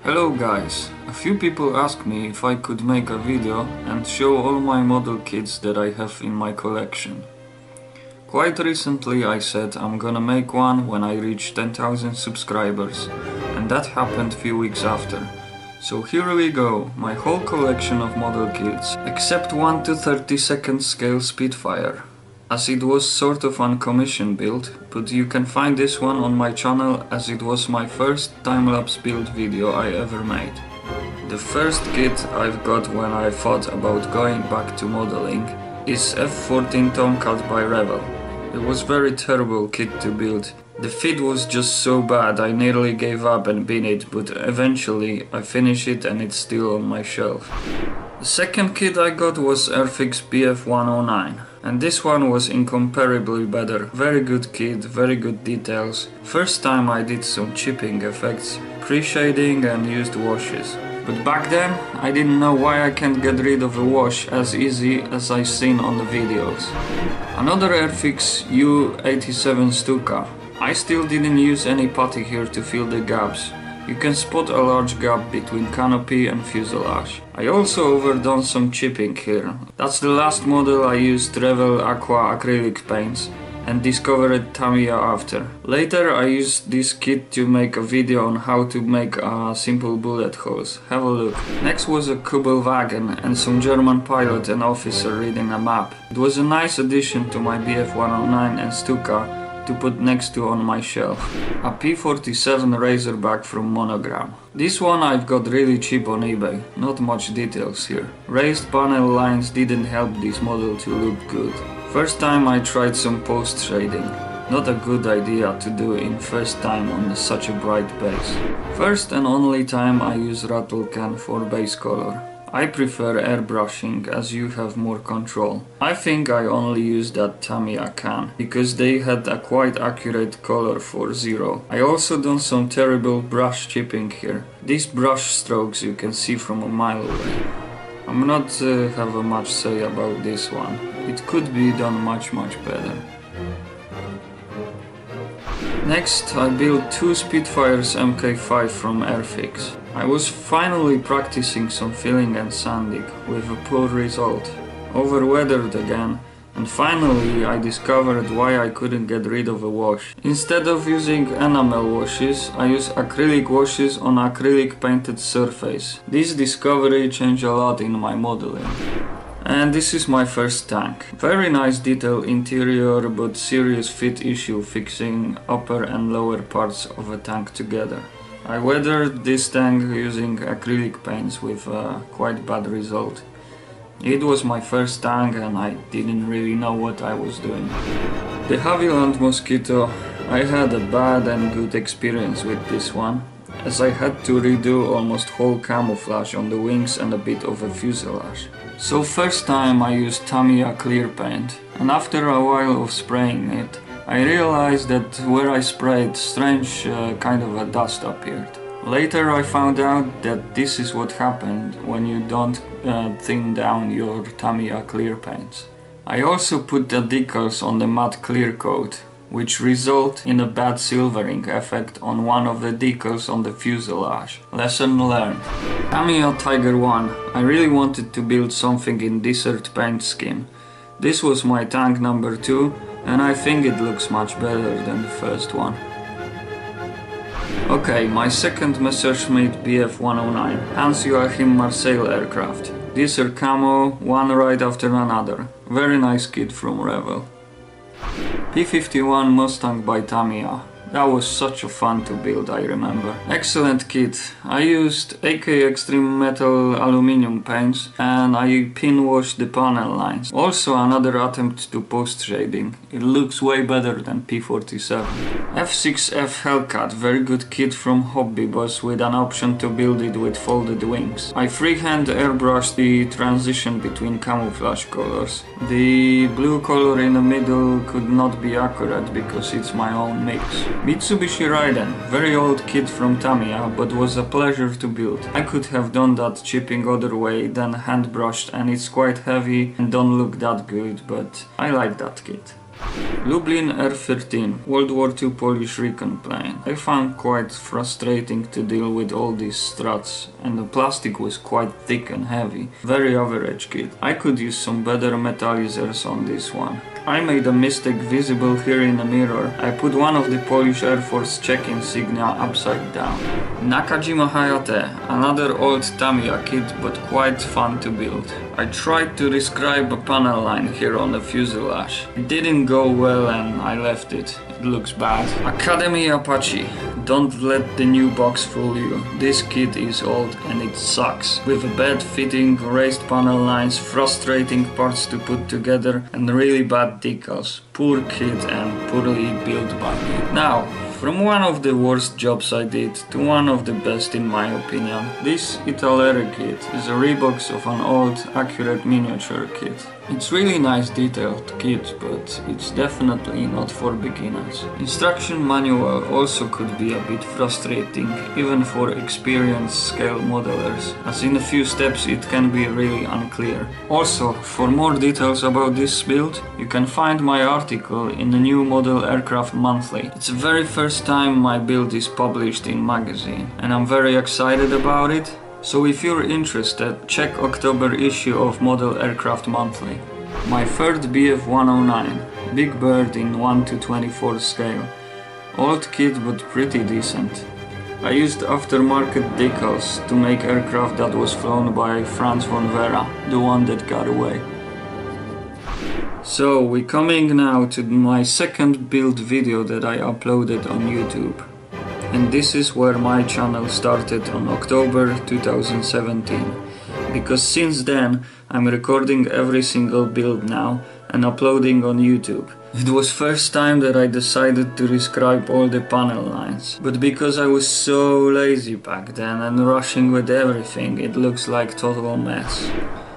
Hello guys, a few people asked me if I could make a video and show all my model kits that I have in my collection. Quite recently I said I'm gonna make one when I reach 10,000 subscribers, and that happened few weeks after. So here we go, my whole collection of model kits, except 1 to 32nd scale Spitfire, as it was sort of uncommissioned build, but you can find this one on my channel as it was my first time-lapse build video I ever made. The first kit I've got when I thought about going back to modeling is F14 Tomcat by Revell. It was very terrible kit to build. The fit was just so bad I nearly gave up and bin it, but eventually I finished it and it's still on my shelf. The second kit I got was Airfix Bf 109. And this one was incomparably better. Very good kit, very good details. First time I did some chipping effects, pre-shading and used washes. But back then I didn't know why I can't get rid of a wash as easy as I seen on the videos. Another Airfix U87 Stuka. I still didn't use any putty here to fill the gaps. You can spot a large gap between canopy and fuselage. I also overdone some chipping here. That's the last model I used Revell Aqua acrylic paints and discovered Tamiya after. Later I used this kit to make a video on how to make simple bullet holes. Have a look. Next was a Kubelwagen and some German pilot and officer reading a map. It was a nice addition to my Bf 109 and Stuka to put next to on my shelf. A P47 Razorback from Monogram. This one I've got really cheap on eBay, not much details here. Raised panel lines didn't help this model to look good. First time I tried some post shading. Not a good idea to do in first time on such a bright base. First and only time I use rattle can for base color. I prefer airbrushing as you have more control. I think I only used that Tamiya can, because they had a quite accurate color for 0. I also done some terrible brush chipping here. These brush strokes you can see from a mile away. I'm not have a much say about this one. It could be done much better. Next I built 2 Spitfires Mk.5 from Airfix. I was finally practicing some filling and sanding with a poor result. Overweathered again, and finally I discovered why I couldn't get rid of a wash. Instead of using enamel washes, I use acrylic washes on acrylic painted surface. This discovery changed a lot in my modeling. And this is my first tank. Very nice detail interior, but serious fit issue fixing upper and lower parts of a tank together. I weathered this tank using acrylic paints with a quite bad result. It was my first tank and I didn't really know what I was doing. The Havilland Mosquito, I had a bad and good experience with this one, as I had to redo almost whole camouflage on the wings and a bit of a fuselage. So first time I used Tamiya clear paint, and after a while of spraying it, I realized that where I sprayed, strange kind of a dust appeared. Later I found out that this is what happened when you don't thin down your Tamiya clear paints. I also put the decals on the matte clear coat, which result in a bad silvering effect on one of the decals on the fuselage. Lesson learned. Tamiya Tiger 1. I really wanted to build something in desert paint scheme. This was my tank number 2, and I think it looks much better than the first one. Okay, my second Messerschmitt Bf 109, Hans-Joachim Marseille aircraft. These are camo, one right after another. Very nice kit from Revell. P51 Mustang by Tamiya. That was such a fun to build, I remember. Excellent kit. I used AK Extreme Metal Aluminium paints and I pin washed the panel lines. Also another attempt to post shading. It looks way better than P47. F6F Hellcat, very good kit from Hobby Boss with an option to build it with folded wings. I freehand airbrushed the transition between camouflage colors. The blue color in the middle could not be accurate because it's my own mix. Mitsubishi Raiden, very old kit from Tamiya, but was a pleasure to build. I could have done that chipping other way than hand brushed, and it's quite heavy and don't look that good, but I like that kit. Lublin R-13, World War II Polish recon plane. I found quite frustrating to deal with all these struts, and the plastic was quite thick and heavy. Very average kit. I could use some better metallizers on this one. I made a mistake visible here in the mirror. I put one of the Polish Air Force check insignia upside down. Nakajima Hayate, another old Tamiya kit but quite fun to build. I tried to describe a panel line here on the fuselage. It didn't go well and I left it. It looks bad. Academy Apache. Don't let the new box fool you. This kit is old and it sucks. With a bad fitting, raised panel lines, frustrating parts to put together and really bad decals. Poor kit and poorly built by me. Now, from one of the worst jobs I did to one of the best in my opinion. This Italere kit is a rebox of an old, accurate miniature kit. It's really nice detailed kit, but it's definitely not for beginners. Instruction manual also could be a bit frustrating, even for experienced scale modelers, as in a few steps it can be really unclear. Also, for more details about this build, you can find my article in the New Model Aircraft Monthly. It's the very first time my build is published in magazine, and I'm very excited about it. So if you're interested, check October issue of Model Aircraft Monthly. My third Bf 109, big bird in 1:24 scale. Old kit but pretty decent. I used aftermarket decals to make aircraft that was flown by Franz von Vera, the one that got away. So we're coming now to my second build video that I uploaded on YouTube. And this is where my channel started on October 2017, because since then I'm recording every single build now and uploading on YouTube. It was first time that I decided to describe all the panel lines, but because I was so lazy back then and rushing with everything, it looks like total mess.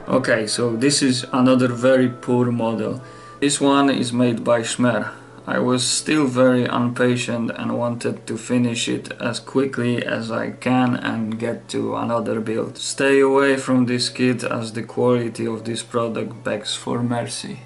Okay, so this is another very poor model. This one is made by Schmer. I was still very impatient and wanted to finish it as quickly as I can and get to another build. Stay away from this kit as the quality of this product begs for mercy.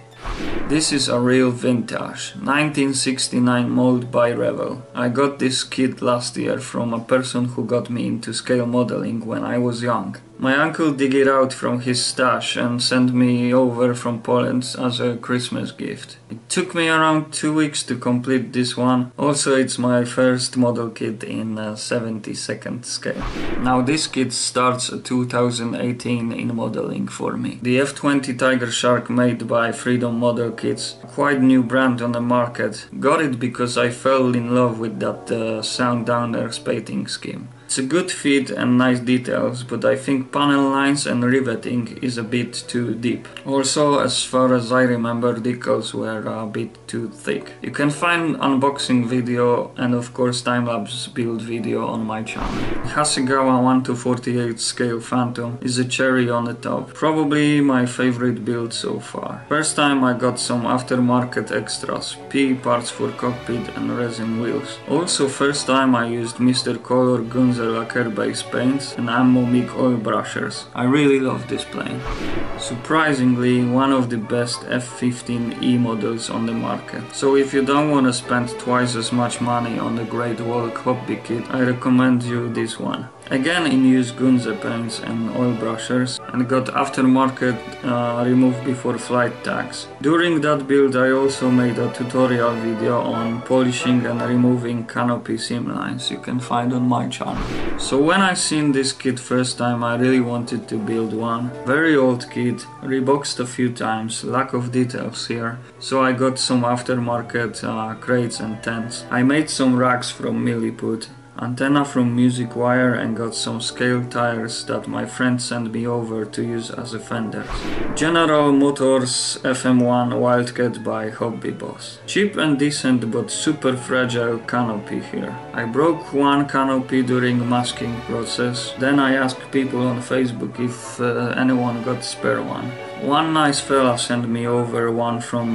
This is a real vintage, 1969 mold by Revell. I got this kit last year from a person who got me into scale modeling when I was young. My uncle dug it out from his stash and sent me over from Poland as a Christmas gift. It took me around 2 weeks to complete this one. Also, it's my first model kit in 72nd scale. Now this kit starts 2018 in modeling for me. The F20 Tigershark made by Freedom Model Kits, quite new brand on the market. Got it because I fell in love with that sound downer spating scheme. It's a good fit and nice details, but I think panel lines and riveting is a bit too deep. Also, as far as I remember, decals were a bit too thick. You can find unboxing video and of course time-lapse build video on my channel. Hasegawa 1:48 scale Phantom is a cherry on the top. Probably my favorite build so far. First time I got some aftermarket extras, PE parts for cockpit and resin wheels. Also first time I used Mr. Color Gunzer lacquer base paints and ammo MIG oil brushers. I really love this plane. Surprisingly, one of the best F-15E models on the market. So if you don't want to spend twice as much money on the Great Wall hobby kit, I recommend you this one. Again in use Gunze paints and oil brushers, and got aftermarket removed before flight tags. During that build I also made a tutorial video on polishing and removing canopy seam lines, you can find on my channel. So when I seen this kit first time I really wanted to build one. Very old kit, reboxed a few times, lack of details here. So I got some aftermarket crates and tents. I made some racks from milliput, antenna from music wire, and got some scale tires that my friend sent me over to use as a fenders. General Motors FM1 Wildcat by Hobby Boss. Cheap and decent but super fragile canopy here. I broke one canopy during masking process, then I asked people on Facebook if anyone got spare one. One nice fella sent me over one from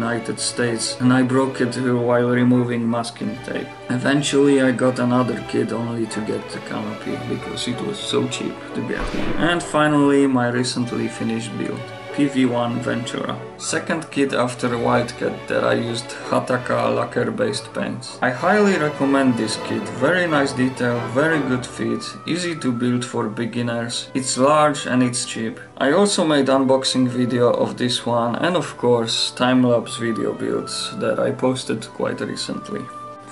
United States and I broke it while removing masking tape. Eventually I got another kit only to get the canopy because it was so cheap to get one. And finally my recently finished build. PV1 Ventura. Second kit after Wildcat that I used Hataka lacquer based paints. I highly recommend this kit, very nice detail, very good fit, easy to build for beginners, it's large and it's cheap. I also made unboxing video of this one and of course time-lapse video builds that I posted quite recently.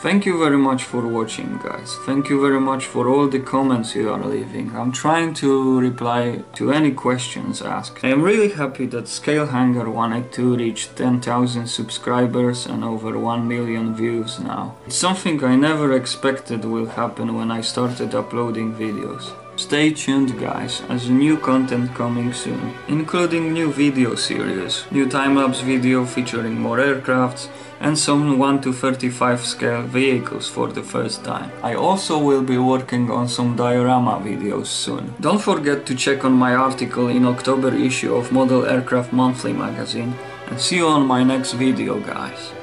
Thank you very much for watching, guys. Thank you very much for all the comments you are leaving. I'm trying to reply to any questions asked. I am really happy that Scale Hangar wanted to reach 10,000 subscribers and over 1 million views now. It's something I never expected will happen when I started uploading videos. Stay tuned, guys, as new content coming soon, including new video series, new time-lapse video featuring more aircrafts, and some 1:35 scale vehicles for the first time. I also will be working on some diorama videos soon. Don't forget to check on my article in October issue of Model Aircraft Monthly magazine, and see you on my next video, guys.